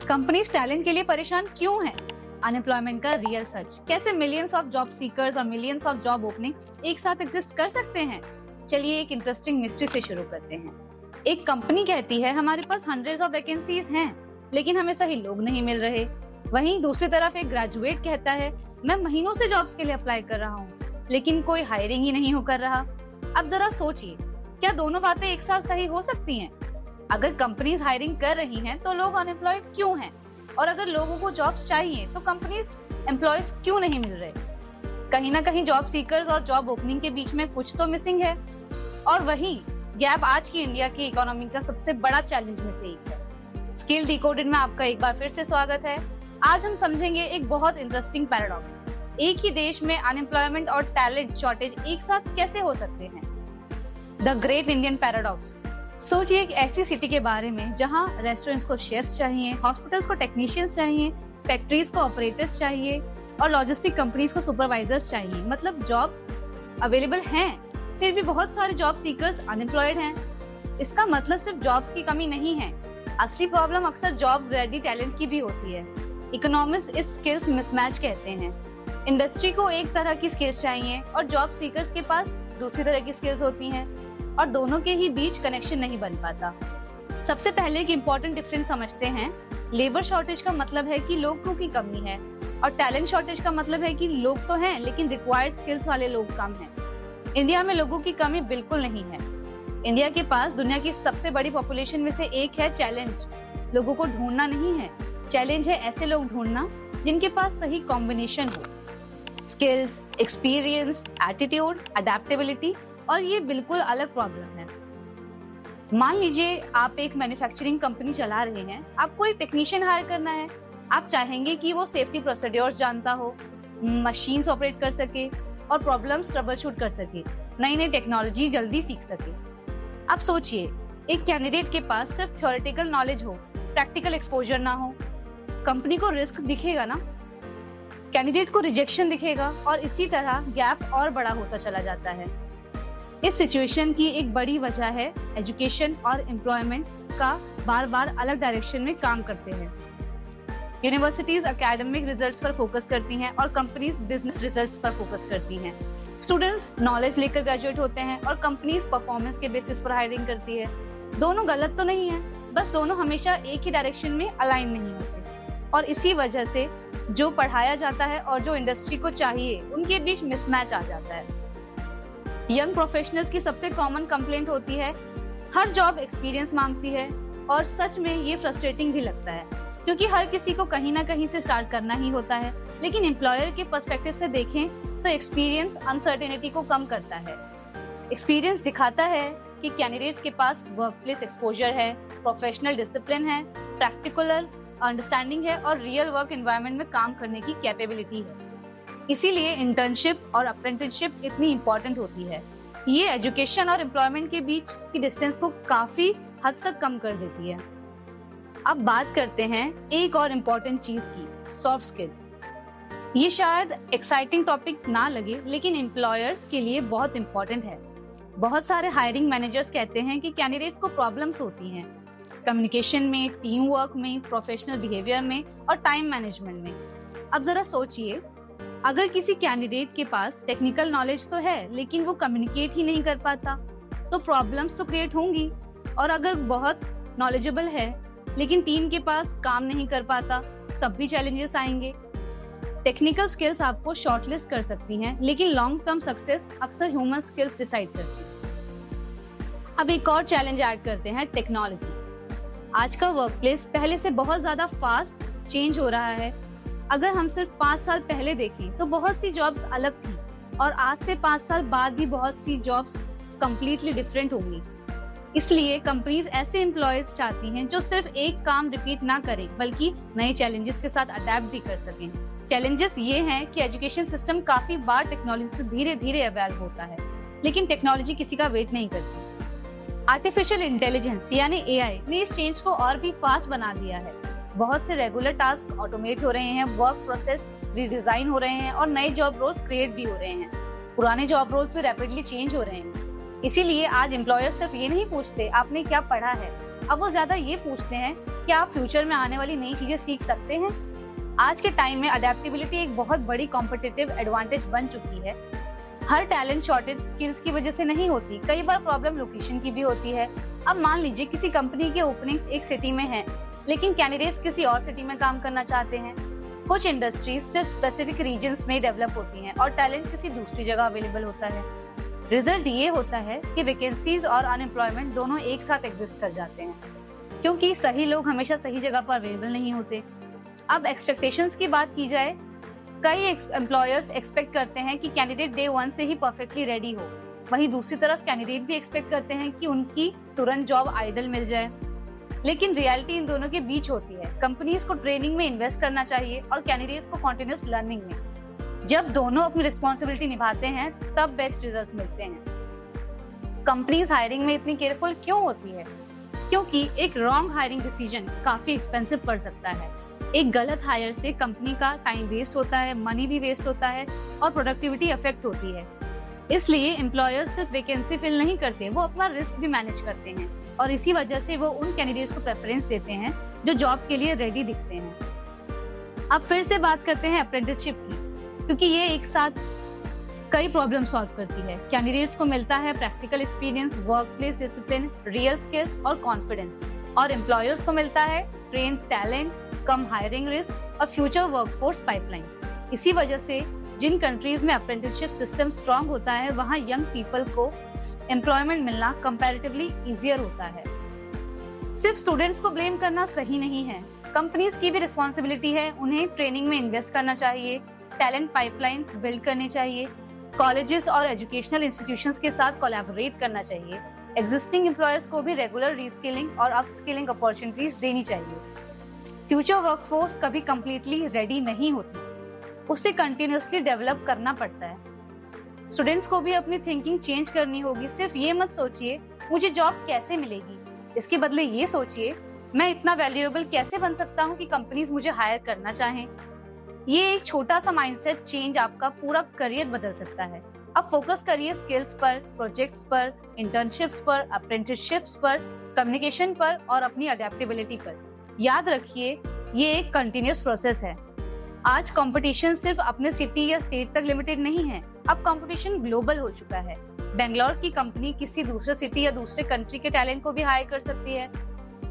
Companies talent के लिए परेशान क्यों हैं? अनएम्प्लॉयमेंट का रियल सच, कैसे मिलियंस ऑफ जॉब सीकर्स और मिलियंस ऑफ जॉब ओपनिंग्स एक साथ एग्जिस्ट कर सकते हैं। चलिए एक इंटरेस्टिंग मिस्ट्री से शुरू करते हैं। एक कंपनी कहती है हमारे पास हंड्रेड्स ऑफ वैकेंसीज हैं, लेकिन हमें सही लोग नहीं मिल रहे। वहीं दूसरी तरफ एक ग्रेजुएट कहता है मैं महीनों से जॉब्स के लिए अप्लाई कर रहा हूँ, लेकिन कोई हायरिंग ही नहीं हो कर रहा। अब जरा सोचिए, क्या दोनों बातें एक साथ सही हो सकती हैं? अगर कंपनीज हायरिंग कर रही हैं, तो लोग अनएम्प्लॉयड क्यों हैं? और अगर लोगों को जॉब्स चाहिए, तो कंपनीज एम्प्लॉयज क्यों नहीं मिल रहे? कहीं ना कहीं जॉब सीकर्स और जॉब ओपनिंग के बीच में कुछ तो मिसिंग है, और वही गैप आज की इंडिया की इकोनॉमी का सबसे बड़ा चैलेंज में से एक है। स्किल डिकोडेड में आपका एक बार फिर से स्वागत है। आज हम समझेंगे एक बहुत इंटरेस्टिंग पैराडॉक्स। एक ही देश में अनएम्प्लॉयमेंट और टैलेंट शॉर्टेज एक साथ कैसे हो सकते हैं? The great Indian paradox. सोचिए एक ऐसी सिटी के बारे में जहां रेस्टोरेंट्स को शेफ्स चाहिए, हॉस्पिटल्स को टेक्नीशियंस चाहिए, फैक्ट्रीज को ऑपरेटर्स चाहिए और लॉजिस्टिक कंपनीज को सुपरवाइजर्स चाहिए। मतलब जॉब्स अवेलेबल हैं, फिर भी बहुत सारे जॉब सीकर्स अनएम्प्लॉयड हैं। इसका मतलब सिर्फ जॉब्स की कमी नहीं है, असली प्रॉब्लम अक्सर जॉब रेडी टैलेंट की भी होती है। इकोनॉमिस्ट इस स्किल्स मिसमैच कहते हैं। इंडस्ट्री को एक तरह की स्किल्स चाहिए और जॉब सीकर्स के पास दूसरी तरह की स्किल्स होती हैं, और दोनों के ही बीच कनेक्शन नहीं बन पाता। सबसे पहले एक इम्पोर्टेंट डिफरेंस समझते हैं। लेबर शॉर्टेज का मतलब है कि लोगों की कमी है, और टैलेंट शॉर्टेज का मतलब है कि लोग तो हैं, लेकिन रिक्वायर्ड स्किल्स वाले लोग कम हैं। इंडिया में लोगों की कमी बिल्कुल नहीं है। इंडिया के पास दुनिया की सबसे बड़ी पॉपुलेशन में से एक है। चैलेंज लोगों को ढूंढना नहीं है, चैलेंज है ऐसे लोग ढूंढना जिनके पास सही कॉम्बिनेशन हो, स्किल्स, एक्सपीरियंस, एटीट्यूड, अडेप्टेबिलिटी। और ये बिल्कुल अलग प्रॉब्लम है। मान लीजिए आप एक मैन्युफैक्चरिंग कंपनी चला रहे हैं, आपको एक टेक्नीशियन हायर करना है। आप चाहेंगे कि वो सेफ्टी प्रोसीड्योर्स जानता हो, मशीन्स ऑपरेट कर सके और प्रॉब्लम्स ट्रबल शूट कर सके, नई नई टेक्नोलॉजी जल्दी सीख सके। अब सोचिए एक कैंडिडेट के पास सिर्फ थ्योरेटिकल नॉलेज हो, प्रैक्टिकल एक्सपोजर ना हो, कंपनी को रिस्क दिखेगा ना, कैंडिडेट को रिजेक्शन दिखेगा, और इसी तरह गैप और बड़ा होता चला जाता है। इस सिचुएशन की एक बड़ी वजह है एजुकेशन और एम्प्लॉयमेंट का बार बार अलग डायरेक्शन में काम करते हैं। यूनिवर्सिटीज एकेडमिक रिजल्ट्स पर फोकस करती हैं और कंपनीज बिजनेस रिजल्ट्स पर फोकस करती हैं। स्टूडेंट्स नॉलेज लेकर ग्रेजुएट होते हैं और कंपनीज परफॉर्मेंस के बेसिस पर हायरिंग करती है। दोनों गलत तो नहीं है, बस दोनों हमेशा एक ही डायरेक्शन में अलाइन नहीं होते, और इसी वजह से जो पढ़ाया जाता है और जो इंडस्ट्री को चाहिए उनके बीच मिसमैच आ जाता है। यंग प्रोफेशनल्स की सबसे कॉमन कंप्लेंट होती है हर जॉब एक्सपीरियंस मांगती है, और सच में ये फ्रस्ट्रेटिंग भी लगता है, क्योंकि हर किसी को कहीं ना कहीं से स्टार्ट करना ही होता है। लेकिन एम्प्लॉयर के पर्सपेक्टिव से देखें तो एक्सपीरियंस अनसर्टेनिटी को कम करता है। एक्सपीरियंस दिखाता है कि कैंडिडेट्स के पास वर्कप्लेस एक्सपोजर है, प्रोफेशनल डिसिप्लिन है, प्रैक्टिकल अंडरस्टैंडिंग है और रियल वर्क एनवायरनमेंट में काम करने की कैपेबिलिटी है। इसीलिए इंटर्नशिप और अप्रेंटिसशिप इतनी इम्पोर्टेंट होती है। ये एजुकेशन और एम्प्लॉयमेंट के बीच की डिस्टेंस को काफी हद तक कम कर देती है। अब बात करते हैं एक और इम्पोर्टेंट चीज की, सॉफ्ट स्किल्स। ये शायद एक्साइटिंग टॉपिक ना लगे, लेकिन एम्प्लॉयर्स के लिए बहुत इम्पोर्टेंट है। बहुत सारे हायरिंग मैनेजर्स कहते हैं कि कैंडिडेट्स को प्रॉब्लम्स होती हैं कम्युनिकेशन में, टीम वर्क में, प्रोफेशनल बिहेवियर में और टाइम मैनेजमेंट में। अब जरा सोचिए, अगर किसी कैंडिडेट के पास टेक्निकल नॉलेज तो है, लेकिन वो कम्युनिकेट ही नहीं कर पाता, तो प्रॉब्लम्स तो क्रिएट होंगी। और अगर बहुत नॉलेजेबल है लेकिन टीम के पास काम नहीं कर पाता, तब भी चैलेंजेस आएंगे। टेक्निकल स्किल्स आपको शॉर्टलिस्ट कर सकती हैं, लेकिन लॉन्ग टर्म सक्सेस अक्सर ह्यूमन स्किल्स डिसाइड करती है। अब एक और चैलेंज ऐड करते हैं, टेक्नोलॉजी। आज का वर्कप्लेस पहले से बहुत ज्यादा फास्ट चेंज हो रहा है। अगर हम सिर्फ 5 साल पहले देखें तो बहुत सी जॉब्स अलग थी, और आज से 5 साल बाद भी बहुत सी जॉब्स कम्प्लीटली डिफरेंट होंगी। इसलिए कंपनीज ऐसे एम्प्लॉयज चाहती हैं जो सिर्फ एक काम रिपीट ना करें, बल्कि नए चैलेंजेस के साथ अडेप्ट भी कर सकें। चैलेंजेस ये हैं कि एजुकेशन सिस्टम काफी बार टेक्नोलॉजी से धीरे धीरे अवेल होता है, लेकिन टेक्नोलॉजी किसी का वेट नहीं करती। आर्टिफिशियल इंटेलिजेंस यानी AI ने इस चेंज को और भी फास्ट बना दिया है। बहुत से रेगुलर टास्क ऑटोमेट हो रहे हैं, वर्क प्रोसेस रीडिजाइन हो रहे हैं और नए जॉब रोल्स क्रिएट भी हो रहे हैं। पुराने जॉब रोल्स भी रैपिडली चेंज हो रहे हैं। इसीलिए आज एम्प्लॉयर सिर्फ ये नहीं पूछते आपने क्या पढ़ा है, अब वो ज्यादा ये पूछते हैं कि आप फ्यूचर में आने वाली नई चीजें सीख सकते हैं। आज के टाइम में अडेप्टेबिलिटी एक बहुत बड़ी कॉम्पिटिटिव एडवांटेज बन चुकी है। हर टैलेंट शॉर्टेज स्किल्स की वजह से नहीं होती, कई बार प्रॉब्लम लोकेशन की भी होती है। अब मान लीजिए किसी कंपनी के ओपनिंग्स एक सिटी में है, लेकिन कैंडिडेट्स किसी और सिटी में काम करना चाहते हैं। कुछ इंडस्ट्रीज सिर्फ स्पेसिफिक रीजन्स में डेवलप होती हैं और टैलेंट किसी दूसरी जगह अवेलेबल होता है। रिजल्ट ये होता है कि वैकेंसीज और अनएम्प्लॉयमेंट दोनों एक साथ एग्जिस्ट कर जाते हैं, क्योंकि सही लोग हमेशा सही जगह पर अवेलेबल नहीं होते। अब एक्सपेक्टेशंस की बात की जाए, कई एम्प्लॉयर्स एक्सपेक्ट करते हैं कि कैंडिडेट डे 1 से ही परफेक्टली रेडी हो। वहीं दूसरी तरफ कैंडिडेट भी एक्सपेक्ट करते हैं कि उनकी तुरंत जॉब आइडल मिल जाए। लेकिन रियलिटी इन दोनों के बीच होती है। कंपनीज को ट्रेनिंग में इन्वेस्ट करना चाहिए और कैंडिडेट्स को कॉन्टिन्यूस लर्निंग में। जब दोनों अपनी रिस्पॉन्सिबिलिटी निभाते हैं तब बेस्ट रिजल्ट्स मिलते हैं। कंपनीज हायरिंग में इतनी केयरफुल क्यों होती है? क्योंकि एक रॉन्ग हायरिंग डिसीजन काफी एक्सपेंसिव पड़ सकता है। एक गलत हायर से कंपनी का टाइम वेस्ट होता है, मनी भी वेस्ट होता है और प्रोडक्टिविटी अफेक्ट होती है। इसलिए एम्प्लॉयर सिर्फ वैकेंसी फिल नहीं करते, वो अपना रिस्क भी मैनेज करते हैं और इसी वजह से वो उन कैंडिडेट्स को प्रेफरेंस देते हैं जो जॉब के लिए रेडी दिखते हैं। अब फिर से बात करते हैं अप्रेंटिसशिप की, क्योंकि ये एक साथ कई प्रॉब्लम सॉल्व करती है। कैंडिडेट्स को मिलता है practical experience, work place discipline, real skills और कॉन्फिडेंस, और एम्प्लॉयर्स को मिलता है ट्रेन टैलेंट, कम हायरिंग रिस्क और फ्यूचर वर्कफोर्स पाइपलाइन। इसी वजह से जिन कंट्रीज में अप्रेंटिसशिप सिस्टम स्ट्रांग होता है, वहाँ यंग पीपल को एम्प्लॉयमेंट मिलना कंपैरेटिवली इजियर होता है। सिर्फ स्टूडेंट्स को ब्लेम करना सही नहीं है, कंपनीज की भी रिस्पॉन्सिबिलिटी है। उन्हें ट्रेनिंग में इन्वेस्ट करना चाहिए, टैलेंट पाइपलाइंस बिल्ड करनी चाहिए, कॉलेजेस और एजुकेशनल इंस्टीट्यूशंस के साथ कोलैबोरेट करना चाहिए। एग्जिस्टिंग एम्प्लॉयर्स को भी रेगुलर रीस्किलिंग और अपस्किलिंग अपॉर्चुनिटीज देनी चाहिए। फ्यूचर वर्कफोर्स कभी कंप्लीटली रेडी नहीं होती, उसे कंटिन्यूअसली डेवलप करना पड़ता है। स्टूडेंट्स को भी अपनी थिंकिंग चेंज करनी होगी। सिर्फ ये मत सोचिए मुझे जॉब कैसे मिलेगी, इसके बदले ये सोचिए मैं इतना वैल्यूएबल कैसे बन सकता हूँ कि कंपनीज मुझे हायर करना चाहें। ये एक छोटा सा माइंडसेट चेंज आपका पूरा करियर बदल सकता है। अब फोकस करिए स्किल्स पर, प्रोजेक्ट्स पर, इंटर्नशिप्स पर, अप्रेंटिसशिप्स पर, कम्युनिकेशन पर और अपनी अडेप्टेबिलिटी पर। याद रखिए ये एक कंटिन्यूअस प्रोसेस है। आज कंपटीशन सिर्फ अपने सिटी या स्टेट तक लिमिटेड नहीं है, अब कंपटीशन ग्लोबल हो चुका है। बेंगलोर की कंपनी किसी दूसरे सिटी या दूसरे कंट्री के टैलेंट को भी हायर कर सकती है।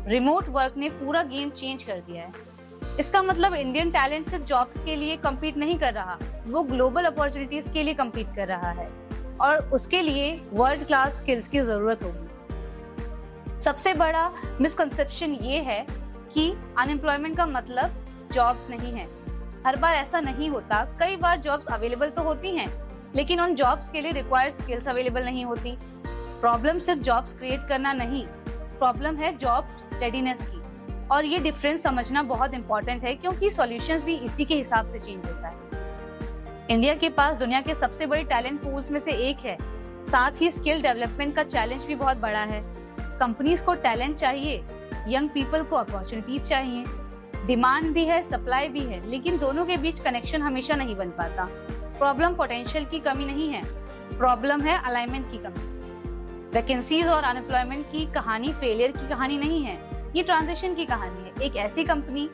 रिमोट वर्क ने पूरा गेम चेंज कर दिया है। इसका मतलब इंडियन टैलेंट सिर्फ जॉब्स के लिए कम्पीट नहीं कर रहा, वो ग्लोबल अपॉर्चुनिटीज के लिए कम्पीट कर रहा है और उसके लिए वर्ल्ड क्लास स्किल्स की जरूरत होगी। सबसे बड़ा मिसकंसेप्शन ये है कि अनएम्प्लॉयमेंट का मतलब जॉब्स नहीं है। हर बार ऐसा नहीं होता, कई बार जॉब्स अवेलेबल तो होती हैं, लेकिन उन जॉब्स के लिए रिक्वायर्ड स्किल्स अवेलेबल नहीं होती। प्रॉब्लम सिर्फ जॉब्स क्रिएट करना नहीं, प्रॉब्लम है जॉब रेडीनेस की, और ये डिफरेंस समझना बहुत इंपॉर्टेंट है क्योंकि सॉल्यूशंस भी इसी के हिसाब से चेंज होता है। इंडिया के पास दुनिया के सबसे बड़े टैलेंट पूल्स में से एक है, साथ ही स्किल डेवलपमेंट का चैलेंज भी बहुत बड़ा है। कंपनीज को टैलेंट चाहिए, यंग पीपल को अपॉर्चुनिटीज चाहिए, डिमांड भी है, सप्लाई भी है, लेकिन दोनों के बीच कनेक्शन हमेशा नहीं बन पाता। प्रॉब्लम पोटेंशियल की कमी नहीं है, प्रॉब्लम है अलाइनमेंट की कमी। वैकेंसीज और अनएम्प्लॉयमेंट की कहानी फेलियर की कहानी नहीं है, ये ट्रांजिशन की कहानी है। एक ऐसी कंपनी,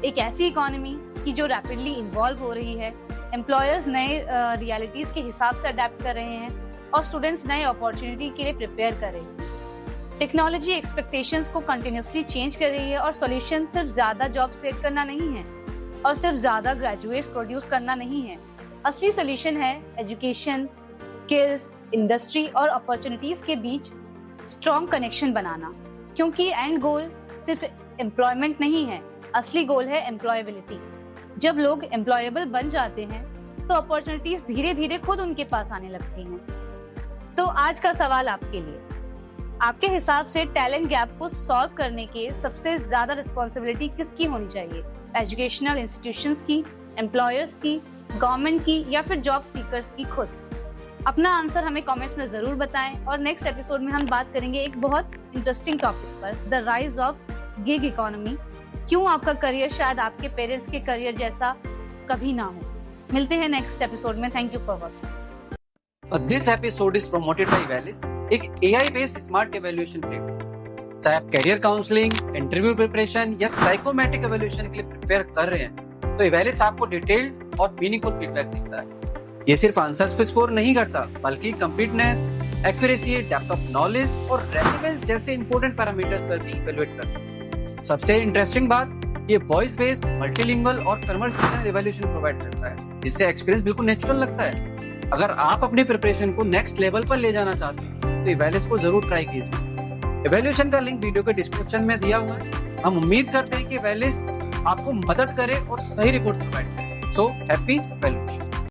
एक ऐसी इकोनॉमी की जो रैपिडली इन्वॉल्व हो रही है, एम्प्लॉयर्स नए रियलिटीज के हिसाब से अडेप्ट कर रहे हैं और स्टूडेंट्स नए अपॉर्चुनिटी के लिए प्रिपेयर कर रहे हैं। टेक्नोलॉजी एक्सपेक्टेशंस को कंटिन्यूअसली चेंज कर रही है और सॉल्यूशन सिर्फ ज्यादा जॉब्स क्रिएट करना नहीं है और सिर्फ ज्यादा ग्रेजुएट्स प्रोड्यूस करना नहीं है। असली सॉल्यूशन है एजुकेशन, स्किल्स, इंडस्ट्री और अपॉर्चुनिटीज के बीच स्ट्रॉन्ग कनेक्शन बनाना, क्योंकि एंड गोल सिर्फ एम्प्लॉयमेंट नहीं है, असली गोल है एम्प्लॉयबिलिटी। जब लोग एम्प्लॉयबल बन जाते हैं तो अपॉर्चुनिटीज धीरे धीरे खुद उनके पास आने लगती हैं। तो आज का सवाल आपके लिए, आपके हिसाब से टैलेंट गैप को सॉल्व करने के सबसे ज्यादा रिस्पॉन्सिबिलिटी किसकी होनी चाहिए? एजुकेशनल इंस्टीट्यूशंस की, एम्प्लॉयर्स की, गवर्नमेंट की या फिर जॉब सीकर्स की खुद? अपना आंसर हमें कमेंट्स में जरूर बताएं और नेक्स्ट एपिसोड में हम बात करेंगे एक बहुत इंटरेस्टिंग टॉपिक पर, the rise of gig economy. क्यों आपका करियर शायद आपके पेरेंट्स के करियर जैसा कभी ना हो। मिलते हैं नेक्स्ट एपिसोड में। Thank you for watching. This episode is promoted by Valis, एक AI based smart evaluation platform. चाहे आप कैरियर काउंसलिंग, इंटरव्यू प्रिपरेशन या साइकोमेट्रिक एवेल्यूएशन के लिए प्रिपेयर कर रहे हैं, तो इवैल्यूएस आपको डिटेल्ड और मीनिंगफुल फीडबैक देता है। ये सिर्फ आंसर्स पे स्कोर नहीं करता, बल्कि completeness, accuracy, depth of knowledge और रेलेवेंस जैसे इंपॉर्टेंट पैरामीटर्स पर भी इवैल्यूएट करता है। सबसे इंटरेस्टिंग बात, ये वॉइस बेस्ड, मल्टीलिंगुअल और कन्वर्सेशनल इवैल्यूएशन प्रोवाइड करता है, जिससे एक्सपीरियंस बिल्कुल नेचुरल लगता है। अगर आप अपनी प्रिपरेशन को नेक्स्ट लेवल पर ले जाना चाहते हैं, तो इवैल्यूएस को जरूर ट्राई कीजिए। इवैल्यूएशन का लिंक वीडियो के डिस्क्रिप्शन में दिया हुआ है। हम उम्मीद करते हैं कि इवैल्यूएस आपको मदद करे और सही रिपोर्ट प्रोवाइड करे। So happy well